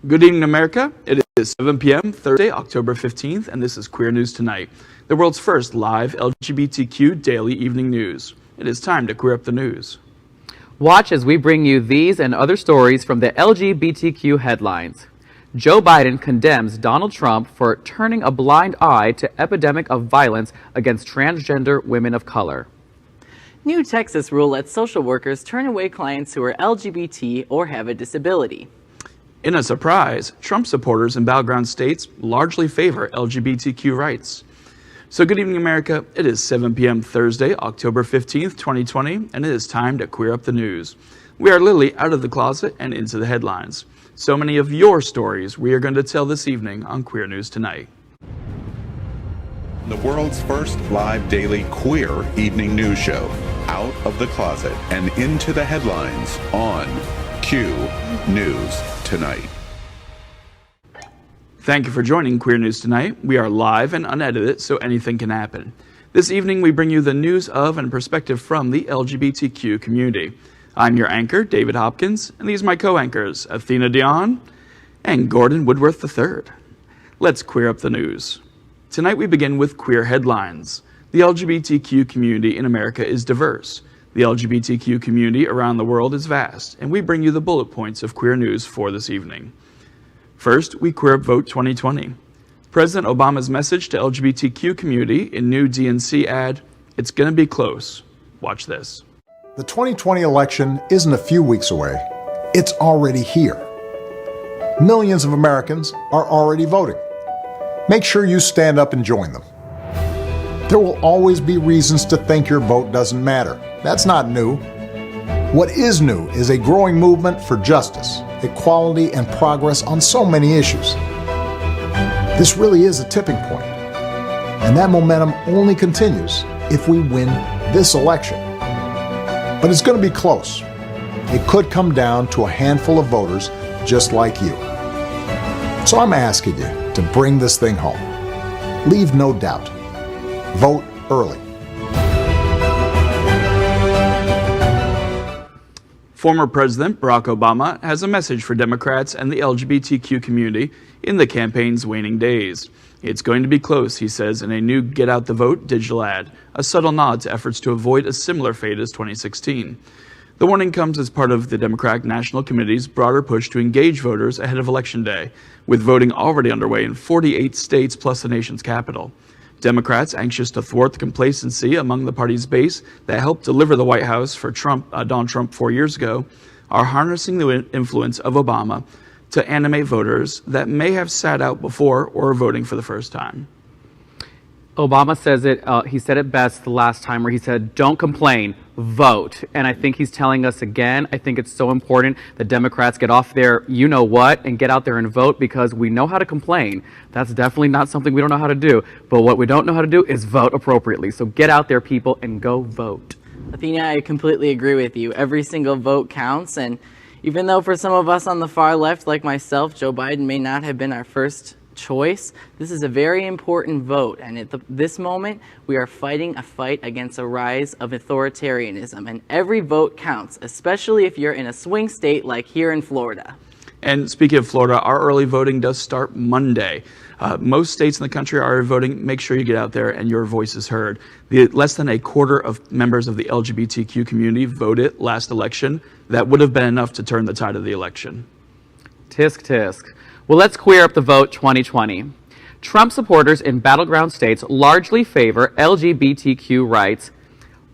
Good evening, America. It is 7 p.m. Thursday, October 15th, and this is Queer News Tonight, the world's first live LGBTQ daily evening news. It is time to queer up the news. Watch as we bring you these and other stories from the LGBTQ headlines. Joe Biden condemns Donald Trump for turning a blind eye to epidemic of violence against transgender women of color. New Texas rule lets social workers turn away clients who are LGBT or have a disability. In a surprise, Trump supporters in battleground states largely favor LGBTQ rights. So good evening, America. It is 7 p.m. Thursday, October 15th, 2020, and it is time to queer up the news. We are literally out of the closet and into the headlines. So many of your stories we are going to tell this evening on Queer News Tonight. The world's first live daily queer evening news show, Out of the Closet and Into the Headlines on Q News Tonight. Thank you for joining Queer News Tonight. We are live and unedited, so anything can happen. This evening, we bring you the news of and perspective from the LGBTQ community. I'm your anchor, David Hopkins, and these are my co-anchors, Athena Dion and Gordon Woodworth III. Let's queer up the news. Tonight, we begin with queer headlines. The LGBTQ community in America is diverse. The LGBTQ community around the world is vast, and we bring you the bullet points of queer news for this evening. First, we queer up Vote 2020. President Obama's message to LGBTQ community in new DNC ad, "It's gonna be close." Watch this. The 2020 election isn't a few weeks away. It's already here. Millions of Americans are already voting. Make sure you stand up and join them. There will always be reasons to think your vote doesn't matter. That's not new. What is new is a growing movement for justice, equality, and progress on so many issues. This really is a tipping point, and that momentum only continues if we win this election. But it's going to be close. It could come down to a handful of voters just like you. So I'm asking you to bring this thing home. Leave no doubt. Vote early. Former President Barack Obama has a message for Democrats and the LGBTQ community in the campaign's waning days. It's going to be close, he says in a new Get Out the Vote digital ad, a subtle nod to efforts to avoid a similar fate as 2016. The warning comes as part of the Democratic National Committee's broader push to engage voters ahead of Election Day, with voting already underway in 48 states plus the nation's capital. Democrats, anxious to thwart the complacency among the party's base that helped deliver the White House for Donald Trump 4 years ago, are harnessing the influence of Obama to animate voters that may have sat out before or are voting for the first time. Obama says it, he said it best the last time where he said, "Don't complain, vote." And I think he's telling us again, I think it's so important that Democrats get off their you-know-what and get out there and vote, because we know how to complain. That's definitely not something we don't know how to do. But what we don't know how to do is vote appropriately. So get out there, people, and go vote. Athena, I completely agree with you. Every single vote counts, and even though for some of us on the far left, like myself, Joe Biden may not have been our first choice, this is a very important vote, and at this moment we are fighting a fight against a rise of authoritarianism, and every vote counts, especially if you're in a swing state like here in Florida. And speaking of Florida, our early voting does start Monday. Most states in the country are voting. Make sure you get out there and your voice is heard. Less than a quarter of members of the LGBTQ community voted last election. That would have been enough to turn the tide of the election. Tisk, tisk. Well, let's queer up the vote 2020. Trump supporters in battleground states largely favor LGBTQ rights.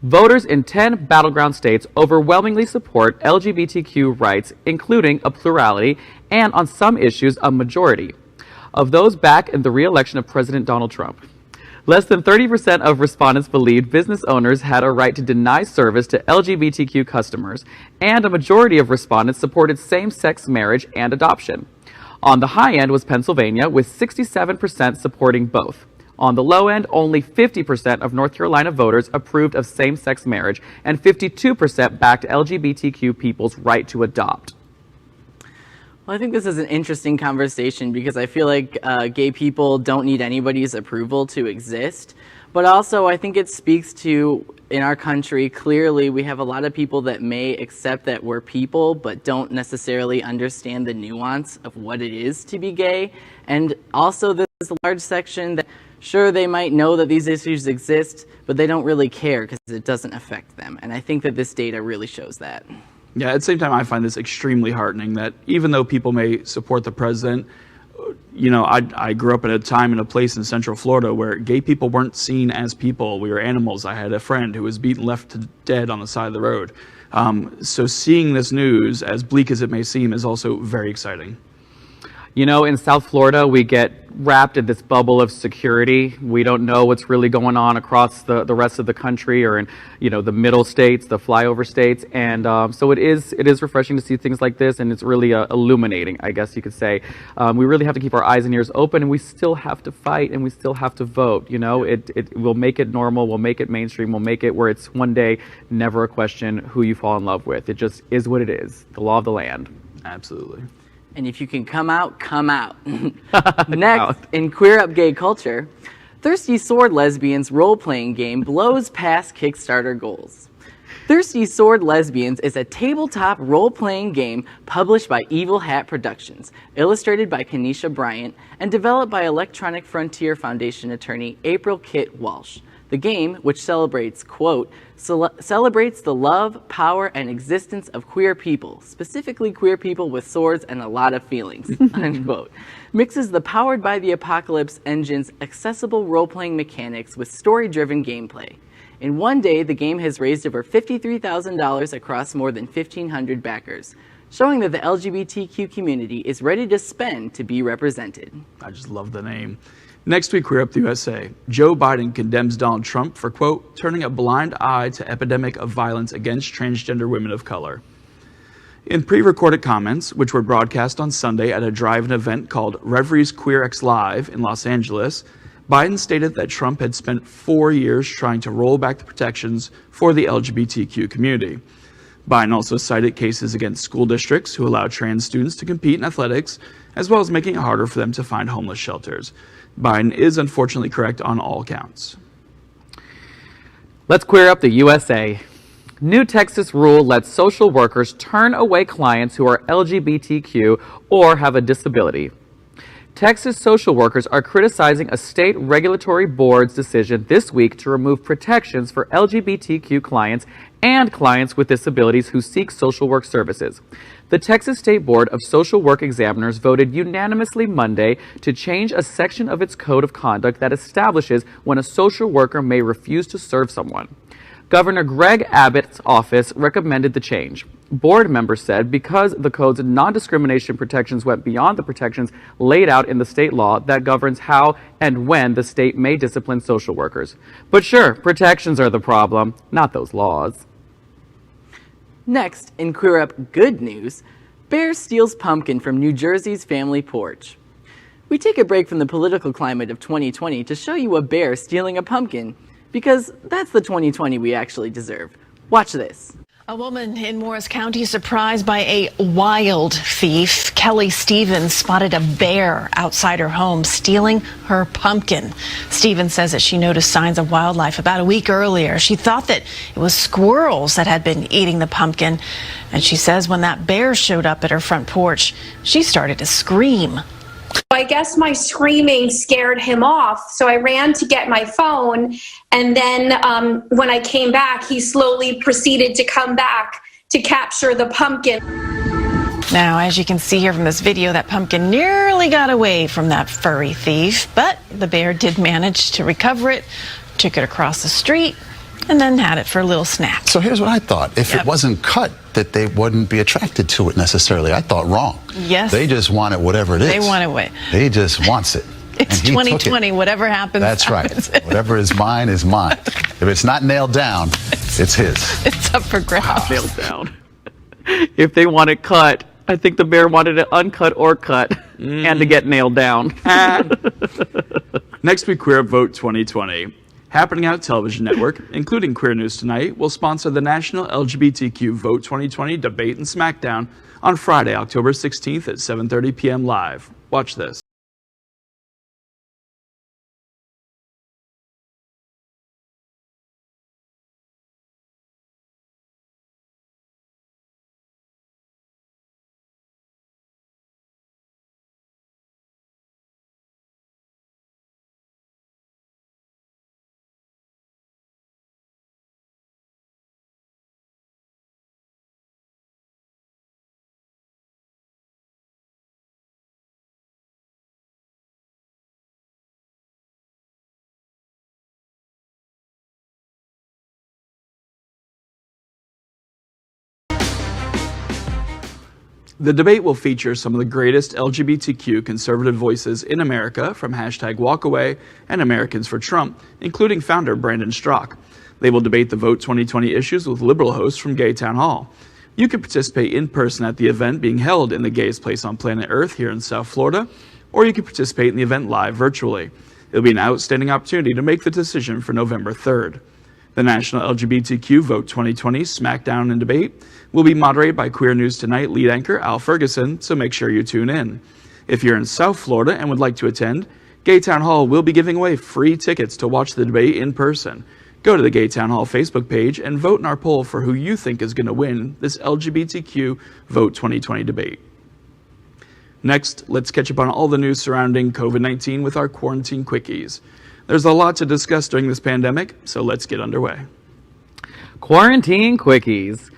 Voters in 10 battleground states overwhelmingly support LGBTQ rights, including a plurality, and on some issues, a majority of those back in the re-election of President Donald Trump. Less than 30% of respondents believed business owners had a right to deny service to LGBTQ customers, and a majority of respondents supported same-sex marriage and adoption. On the high end was Pennsylvania, with 67% supporting both. On the low end, only 50% of North Carolina voters approved of same-sex marriage, and 52% backed LGBTQ people's right to adopt. Well, I think this is an interesting conversation because I feel like gay people don't need anybody's approval to exist. But also, I think it speaks to in our country, clearly we have a lot of people that may accept that we're people, but don't necessarily understand the nuance of what it is to be gay. And also there's a large section that, sure, they might know that these issues exist, but they don't really care because it doesn't affect them. And I think that this data really shows that. Yeah, at the same time, I find this extremely heartening that even though people may support the president, you know, I grew up at a time in a place in Central Florida where gay people weren't seen as people. We were animals. I had a friend who was beaten left to dead on the side of the road. So seeing this news, as bleak as it may seem, is also very exciting. You know, in South Florida, we get wrapped in this bubble of security. We don't know what's really going on across the rest of the country or in, you know, the middle states, the flyover states. And so it is refreshing to see things like this, and it's really illuminating, I guess you could say. We really have to keep our eyes and ears open, and we still have to fight, and we still have to vote. You know, it will make it normal, we'll make it mainstream, we'll make it where it's one day never a question who you fall in love with. It just is what it is, the law of the land. Absolutely. And if you can come out, come out. Next, in Queer Up Gay Culture, Thirsty Sword Lesbians role-playing game blows past Kickstarter goals. Thirsty Sword Lesbians is a tabletop role-playing game published by Evil Hat Productions, illustrated by Kenesha Bryant, and developed by Electronic Frontier Foundation attorney April Kitt Walsh. The game, which celebrates, quote, celebrates the love, power, and existence of queer people, specifically queer people with swords and a lot of feelings, unquote, mixes the Powered by the Apocalypse engine's accessible role-playing mechanics with story-driven gameplay. In one day, the game has raised over $53,000 across more than 1,500 backers, showing that the LGBTQ community is ready to spend to be represented. I just love the name. Next week, Queer Up the USA. Joe Biden condemns Donald Trump for, quote, turning a blind eye to epidemic of violence against transgender women of color. In pre-recorded comments, which were broadcast on Sunday at a drive-in event called Reveries Queer X Live in Los Angeles, Biden stated that Trump had spent 4 years trying to roll back the protections for the LGBTQ community. Biden also cited cases against school districts who allow trans students to compete in athletics, as well as making it harder for them to find homeless shelters. Biden is unfortunately correct on all counts. Let's queer up the USA. New Texas rule lets social workers turn away clients who are LGBTQ or have a disability. Texas social workers are criticizing a state regulatory board's decision this week to remove protections for LGBTQ clients and clients with disabilities who seek social work services. The Texas State Board of Social Work Examiners voted unanimously Monday to change a section of its code of conduct that establishes when a social worker may refuse to serve someone. Governor Greg Abbott's office recommended the change. Board members said because the code's non-discrimination protections went beyond the protections laid out in the state law that governs how and when the state may discipline social workers. But sure, protections are the problem, not those laws. Next, in Queer Up Good News, bear steals pumpkin from New Jersey's family porch. We take a break from the political climate of 2020 to show you a bear stealing a pumpkin, because that's the 2020 we actually deserve. Watch this. A woman in Morris County surprised by a wild thief. Kelly Stevens spotted a bear outside her home stealing her pumpkin. Stevens says that she noticed signs of wildlife about a week earlier. She thought that it was squirrels that had been eating the pumpkin. And she says when that bear showed up at her front porch, she started to scream. I guess my screaming scared him off, so I ran to get my phone, and then when I came back, he slowly proceeded to come back to capture the pumpkin. Now, as you can see here from this video, that pumpkin nearly got away from that furry thief, but the bear did manage to recover it, took it across the street, and then had it for a little snack. So here's what I thought. If it wasn't cut, that they wouldn't be attracted to it necessarily. I thought wrong. Yes. They just want it, whatever it is. They want it. They just wants it. It's 2020. Whatever happens. That's happens. right. Whatever is mine is mine. If it's not nailed down, it's his. It's up for grabs. Nailed down. If they want it cut, I think the bear wanted it uncut or cut and to get nailed down. Next week, Queer Up Vote 2020. Happening Out Television Network, including Queer News Tonight, will sponsor the National LGBTQ Vote 2020 Debate and Smackdown on Friday, October 16th at 7:30 p.m. live. Watch this. The debate will feature some of the greatest LGBTQ conservative voices in America, from #Walkaway and Americans for Trump, including founder Brandon Straka. They will debate the Vote 2020 issues with liberal hosts from Gay Town Hall. You can participate in person at the event being held in the gayest place on planet Earth here in South Florida, or you can participate in the event live virtually. It'll be an outstanding opportunity to make the decision for November 3rd. The National LGBTQ Vote 2020 Smackdown and Debate will be moderated by Queer News Tonight lead anchor Al Ferguson, so make sure you tune in. If you're in South Florida and would like to attend, Gay Town Hall will be giving away free tickets to watch the debate in person. Go to the Gay Town Hall Facebook page and vote in our poll for who you think is going to win this LGBTQ Vote 2020 debate. Next, let's catch up on all the news surrounding COVID-19 with our Quarantine Quickies. There's a lot to discuss during this pandemic, so let's get underway. Quarantine Quickies.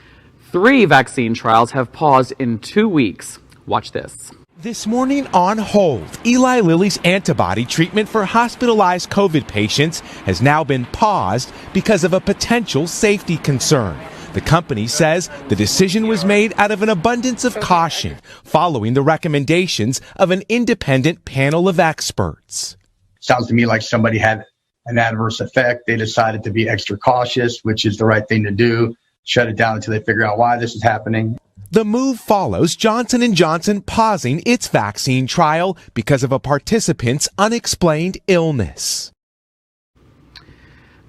3 vaccine trials have paused in 2 weeks. Watch this. This morning on hold, Eli Lilly's antibody treatment for hospitalized COVID patients has now been paused because of a potential safety concern. The company says the decision was made out of an abundance of caution following the recommendations of an independent panel of experts. Sounds to me like somebody had an adverse effect. They decided to be extra cautious, which is the right thing to do. Shut it down until they figure out why this is happening. The move follows Johnson & Johnson pausing its vaccine trial because of a participant's unexplained illness.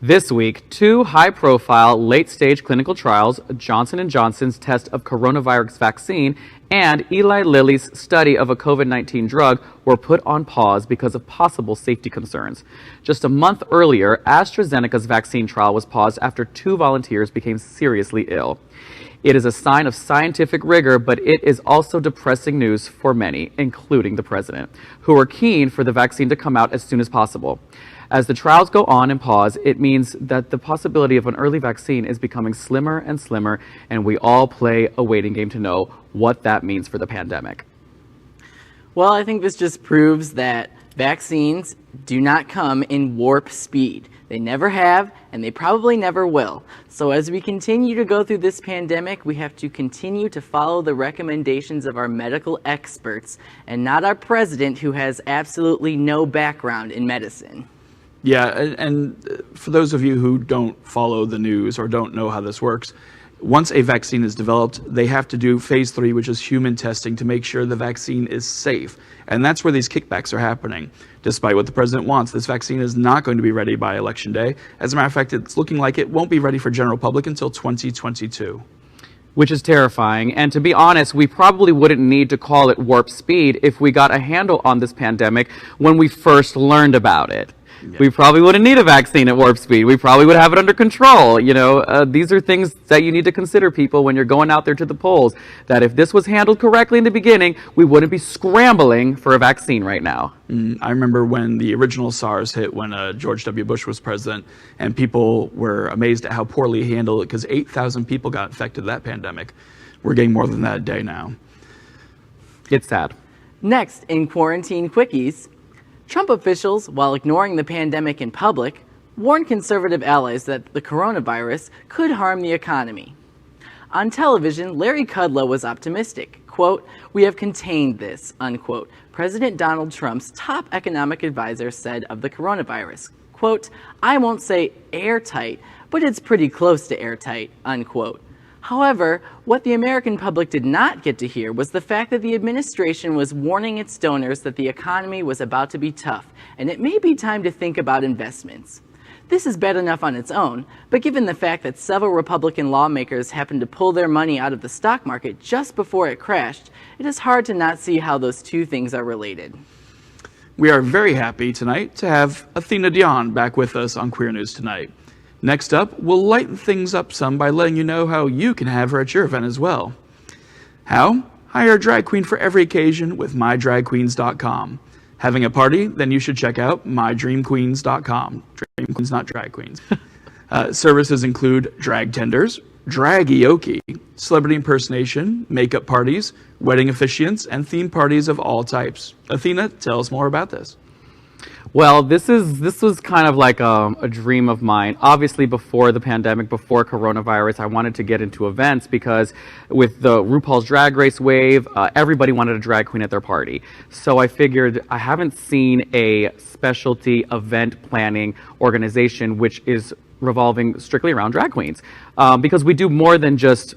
This week, 2 high-profile late-stage clinical trials, Johnson & Johnson's test of coronavirus vaccine and Eli Lilly's study of a COVID-19 drug, were put on pause because of possible safety concerns. Just a month earlier, AstraZeneca's vaccine trial was paused after 2 volunteers became seriously ill. It is a sign of scientific rigor, but it is also depressing news for many, including the president, who are keen for the vaccine to come out as soon as possible. As the trials go on and pause, it means that the possibility of an early vaccine is becoming slimmer and slimmer, and we all play a waiting game to know what that means for the pandemic. Well, I think this just proves that vaccines do not come in warp speed. They never have, and they probably never will. So as we continue to go through this pandemic, we have to continue to follow the recommendations of our medical experts and not our president, who has absolutely no background in medicine. Yeah, and for those of you who don't follow the news or don't know how this works, once a vaccine is developed, they have to do phase 3, which is human testing, to make sure the vaccine is safe. And that's where these kickbacks are happening. Despite what the president wants, this vaccine is not going to be ready by Election Day. As a matter of fact, it's looking like it won't be ready for general public until 2022. Which is terrifying. And to be honest, we probably wouldn't need to call it warp speed if we got a handle on this pandemic when we first learned about it. Yeah. We probably wouldn't need a vaccine at warp speed. We probably would have it under control. These are things that you need to consider, people, when you're going out there to the polls, that if this was handled correctly in the beginning, we wouldn't be scrambling for a vaccine right now. I remember when the original SARS hit, when George W. Bush was president, and people were amazed at how poorly he handled it because 8,000 people got infected that pandemic. We're getting more than that a day now. It's sad. Next, in Quarantine Quickies, Trump officials, while ignoring the pandemic in public, warned conservative allies that the coronavirus could harm the economy. On television, Larry Kudlow was optimistic. Quote, "We have contained this," unquote. President Donald Trump's top economic advisor said of the coronavirus, quote, "I won't say airtight, but it's pretty close to airtight," unquote. However, what the American public did not get to hear was the fact that the administration was warning its donors that the economy was about to be tough, and it may be time to think about investments. This is bad enough on its own, but given the fact that several Republican lawmakers happened to pull their money out of the stock market just before it crashed, it is hard to not see how those two things are related. We are very happy tonight to have Athena Dion back with us on Queer News Tonight. Next up, we'll lighten things up some by letting you know how you can have her at your event as well. How? Hire a drag queen for every occasion with mydragqueens.com. Having a party? Then you should check out mydreamqueens.com. Dream queens, not drag queens. Services include drag tenders, dragioke, celebrity impersonation, makeup parties, wedding officiants, and theme parties of all types. Athena, tell us more about this. Well, this was kind of like a dream of mine. Obviously, before the pandemic, before coronavirus, I wanted to get into events because with the RuPaul's Drag Race wave, everybody wanted a drag queen at their party. So I figured I haven't seen a specialty event planning organization which is revolving strictly around drag queens, because we do more than just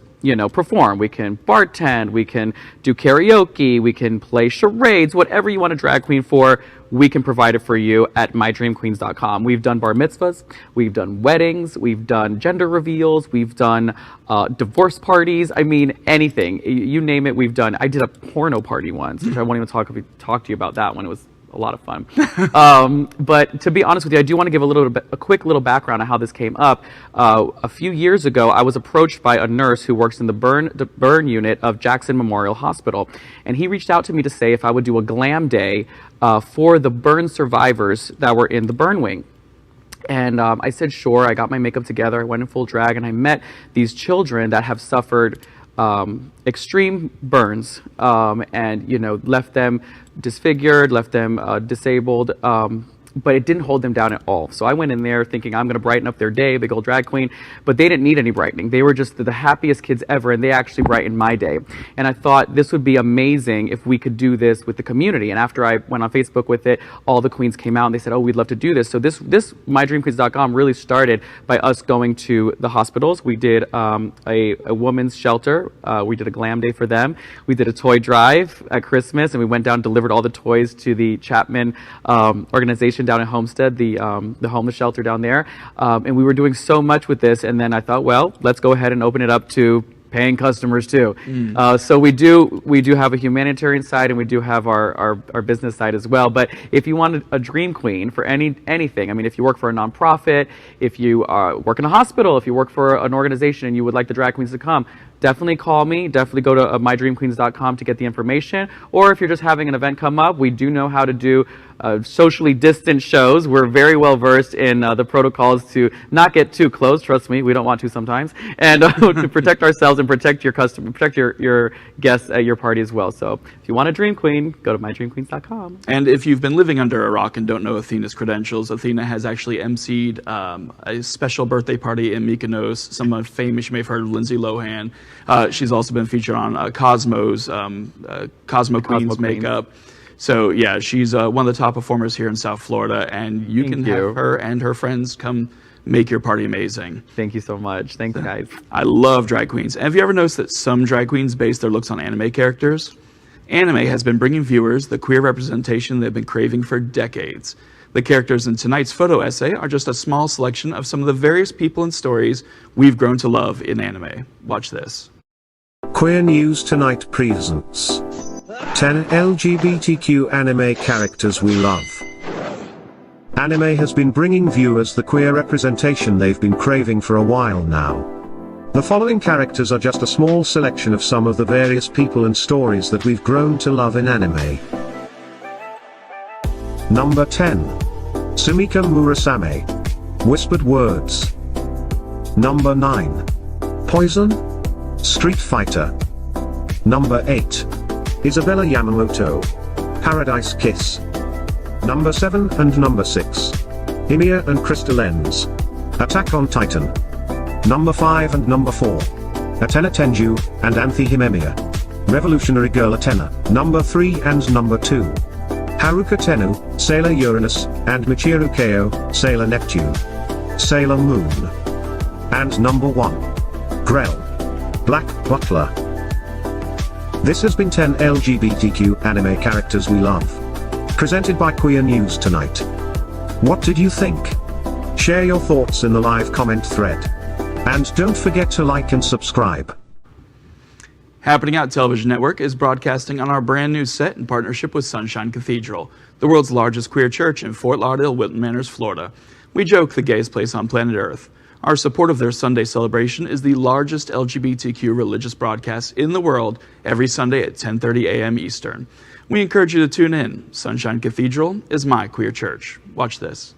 perform. We can bartend, we can do karaoke, we can play charades, whatever you want a drag queen for, we can provide it for you at mydreamqueens.com. We've done bar mitzvahs, we've done weddings, we've done gender reveals, we've done divorce parties. I mean, anything. You name it, we've done. I did a porno party once, which I won't even talk to you about that one. It was a lot of fun. But to be honest with you, I do want to give a quick little background on how this came up. A few years ago, I was approached by a nurse who works in the burn unit of Jackson Memorial Hospital, and he reached out to me to say if I would do a glam day for the burn survivors that were in the burn wing. And I said, sure. I got my makeup together. I went in full drag, and I met these children that have suffered extreme burns, and left them disfigured, left them disabled, but it didn't hold them down at all. So I went in there thinking I'm going to brighten up their day, big old drag queen, but they didn't need any brightening. They were just the happiest kids ever, and they actually brightened my day. And I thought this would be amazing if we could do this with the community. And after I went on Facebook with it, all the queens came out and they said, oh, we'd love to do this. So this mydreamqueens.com really started by us going to the hospitals. We did a women's shelter. We did a glam day for them. We did a toy drive at Christmas, and we went down and delivered all the toys to the Chapman organization down in Homestead, the homeless shelter down there. And we were doing so much with this, and then I thought, well, let's go ahead and open it up to paying customers too. So we do have a humanitarian side, and we do have our business side as well. But if you want a dream queen for anything, I mean, if you work for a nonprofit, if you work in a hospital, if you work for an organization and you would like the drag queens to come, definitely call me. Definitely go to mydreamqueens.com to get the information. Or if you're just having an event come up, we do know how to do socially distant shows. We're very well versed in the protocols to not get too close. Trust me, we don't want to sometimes, and to protect ourselves and protect your customer, protect your guests at your party as well. So if you want a dream queen, go to mydreamqueens.com. And if you've been living under a rock and don't know Athena's credentials, Athena has actually emceed a special birthday party in Mykonos. Someone famous, you may have heard of Lindsay Lohan. She's also been featured on Cosmo's Cosmo Queens makeup. So yeah, she's one of the top performers here in South Florida, and you can have her and her friends come make your party amazing. Thank you so much. Thanks, guys. I love drag queens. And have you ever noticed that some drag queens base their looks on anime characters? Anime has been bringing viewers the queer representation they've been craving for decades. The characters in tonight's photo essay are just a small selection of some of the various people and stories we've grown to love in anime. Watch this. Queer News Tonight presents 10 LGBTQ anime characters we love. Anime has been bringing viewers the queer representation they've been craving for a while now. The following characters are just a small selection of some of the various people and stories that we've grown to love in anime. Number 10. Sumika Murasame. Whispered Words. Number 9. Poison. Street Fighter. Number 8. Isabella Yamamoto. Paradise Kiss. Number 7 and number 6. Emiya and Crystal Lenz. Attack on Titan. Number 5 and number 4. Atena Tenju and Anthe Himemiya. Revolutionary Girl Atena. Number 3 and number 2. Haruka Tennu, Sailor Uranus, and Michiru Keo, Sailor Neptune. Sailor Moon. And number 1. Grell. Black Butler. This has been 10 LGBTQ anime characters we love. Presented by Queer News Tonight. What did you think? Share your thoughts in the live comment thread. And don't forget to like and subscribe. Happening Out Television Network is broadcasting on our brand new set in partnership with Sunshine Cathedral, the world's largest queer church in Fort Lauderdale, Wilton Manors, Florida. We joke the gayest place on planet Earth. Our support of their Sunday celebration is the largest LGBTQ religious broadcast in the world every Sunday at 10:30 a.m. Eastern. We encourage you to tune in. Sunshine Cathedral is my queer church. Watch this.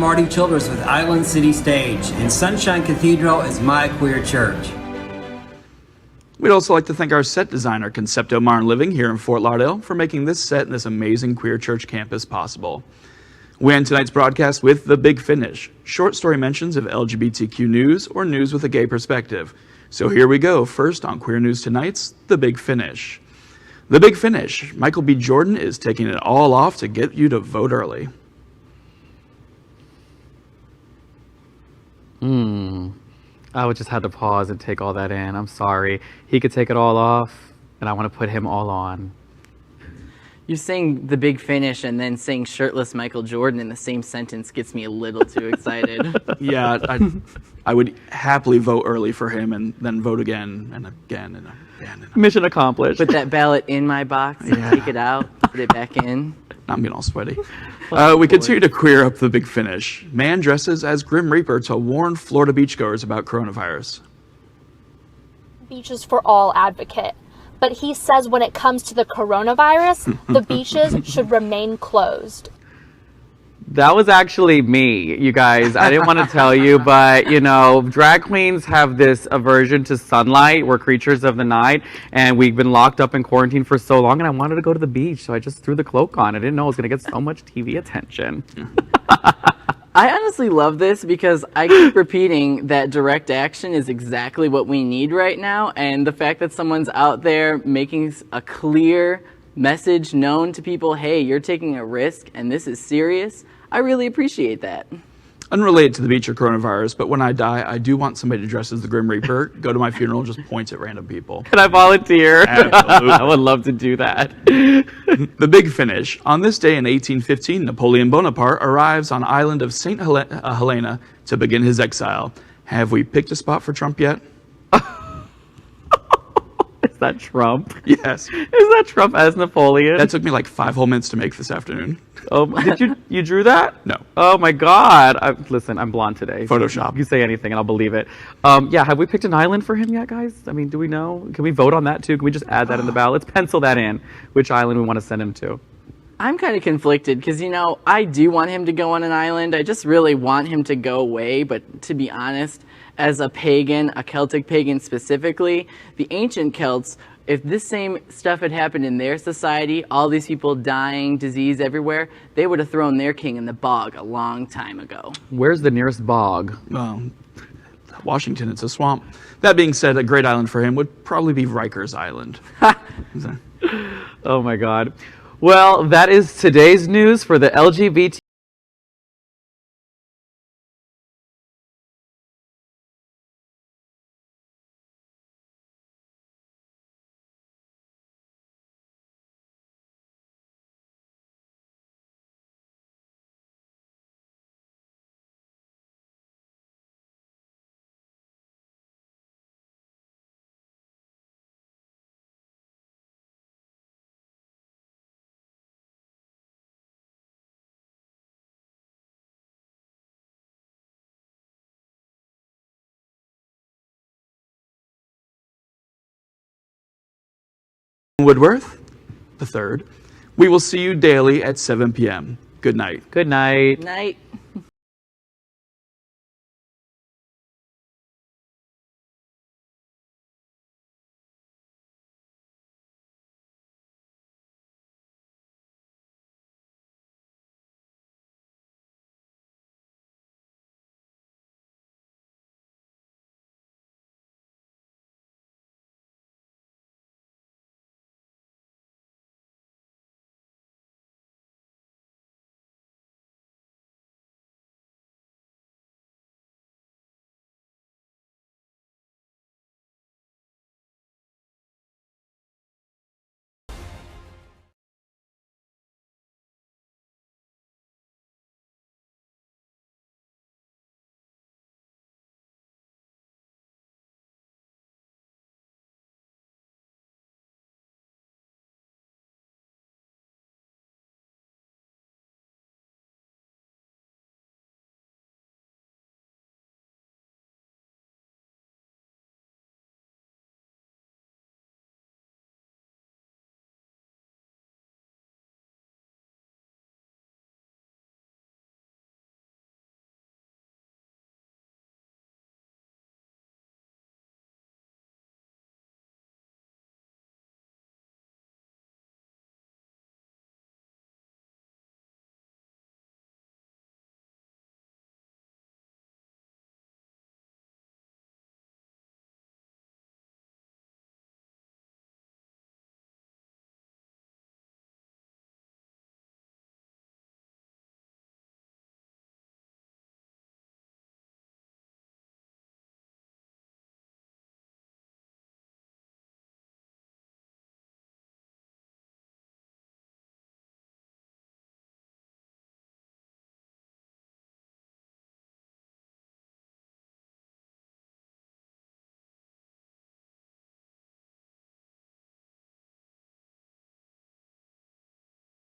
Marty Childress with Island City Stage, and Sunshine Cathedral is my queer church. We'd also like to thank our set designer, Concepto Modern Living, here in Fort Lauderdale, for making this set and this amazing queer church campus possible. We end tonight's broadcast with The Big Finish, short story mentions of LGBTQ news or news with a gay perspective. So here we go, first on Queer News Tonight's The Big Finish. The Big Finish, Michael B. Jordan is taking it all off to get you to vote early. I would just have to pause and take all that in. I'm sorry. He could take it all off, and I want to put him all on. You saying The Big Finish and then saying shirtless Michael Jordan in the same sentence gets me a little too excited. Yeah, I would happily vote early for him and then vote again and again and again. Mission accomplished. Put that ballot in my box and take it out, put it back in. I'm getting all sweaty. We continue to queer up The Big Finish. Man dresses as Grim Reaper to warn Florida beachgoers about coronavirus. Beaches for all advocate. But he says when it comes to the coronavirus, the beaches should remain closed. That was actually me, you guys. I didn't want to tell you, but, you know, drag queens have this aversion to sunlight. We're creatures of the night, and we've been locked up in quarantine for so long, and I wanted to go to the beach, so I just threw the cloak on. I didn't know it was going to get so much TV attention. I honestly love this because I keep repeating that direct action is exactly what we need right now, and the fact that someone's out there making a clear message known to people, hey, you're taking a risk and this is serious, I really appreciate that. Unrelated to the beach or coronavirus, but when I die, I do want somebody to dress as the Grim Reaper, go to my funeral, just point at random people. Can I volunteer? Absolutely. I would love to do that. The Big Finish. On this day in 1815, Napoleon Bonaparte arrives on island of St. Helena to begin his exile. Have we picked a spot for Trump yet? Is that Trump? Yes. Is that Trump as Napoleon? That took me like 5 whole minutes to make this afternoon. Oh, did you drew that? No. Oh my God! Listen, I'm blonde today. Photoshop. You say anything and I'll believe it. Yeah, have we picked an island for him yet, guys? I mean, do we know? Can we vote on that too? Can we just add that in the ballot? Let's pencil that in. Which island we want to send him to? I'm kind of conflicted because, you know, I do want him to go on an island. I just really want him to go away. But to be honest, as a pagan, a Celtic pagan specifically, the ancient Celts, if this same stuff had happened in their society, all these people dying, disease everywhere, they would have thrown their king in the bog a long time ago. Where's the nearest bog? Washington, it's a swamp. That being said, a great island for him would probably be Rikers Island. Oh my God. Well, that is today's news for the LGBT. Woodworth, the third. We will see you daily at 7 p.m. Good night. Good night. Night.